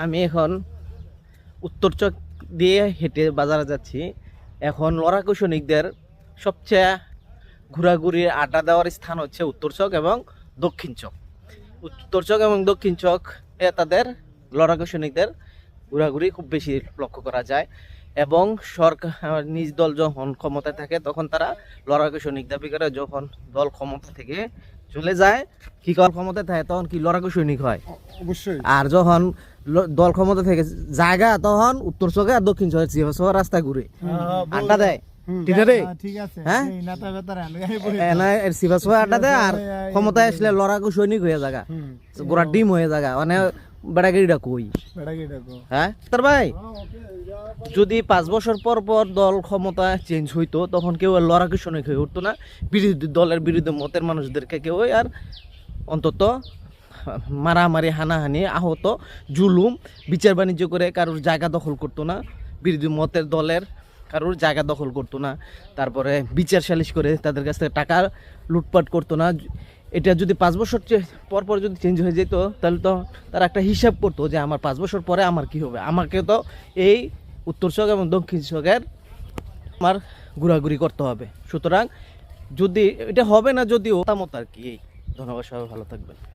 আমি এখন উত্তর চক দিয়ে হেঁটে বাজারে যাচ্ছি। এখন লড়াকু সৈনিকদের সবচেয়ে ঘোরাঘুরি আড্ডা দেওয়ার স্থান হচ্ছে উত্তর চক এবং দক্ষিণ চক। উত্তর চক এবং দক্ষিণ চক তাদের লড়াকু সৈনিকদের ঘোরাঘুরি খুব বেশি লক্ষ্য করা যায়। এবং সরকার নিজ দল যখন ক্ষমতায় থাকে তখন তারা লড়াকু সৈনিক দাবি করে, যখন দল ক্ষমতা থেকে চলে যায় কি কর ক্ষমতায় থাকে তখন কি লড়াকু সৈনিক হয় অবশ্যই। আর যখন দল ক্ষমতা থেকে জায়গা তখন উত্তর চকে আর দক্ষিণ চকে সহ রাস্তা ঘুরে আড্ডা দেয়। ঠিক আছে ঠিক আছে। হ্যাঁ এই নাতা বেতার আনগাই পড়ে। আড্ডা দেয় আর ক্ষমতায় আসলে লড়াকু সৈনিক হয়ে জায়গা গোড়া ডিম হয়ে জায়গা মানে বেড়াগিরিটা কই বেড়াগি ডাকো। হ্যাঁ তোর ভাই যদি 5 বছর পর পর দল ক্ষমতা চেঞ্জ হইতো তখন কেউ আর লড়াকু সৈনিক হয়ে উঠতো না। বিরোধী দলের বিরুদ্ধে মতের মানুষদেরকে কেউ আর অন্তত মারামারি হানাহানি আহত জুলুম বিচার বাণিজ্য করে কারোর জায়গা দখল করতো না। বিরোধী মতের দলের কারোর জায়গা দখল করতো না। তারপরে বিচার সালিশ করে তাদের কাছ থেকে টাকা লুটপাট করতো না। এটা যদি 5 বছর পর পর যদি চেঞ্জ হয়ে যেত তাহলে তো তারা একটা হিসাব করতো যে আমার 5 বছর পরে আমার কি হবে। আমাকে তো এই উত্তর চক এবং দক্ষিণ চকের আমার ঘোরাঘুরি করতে হবে। সুতরাং যদি এটা হবে না যদিও মতামত আর কি। ধন্যবাদ, সবাই ভালো থাকবেন।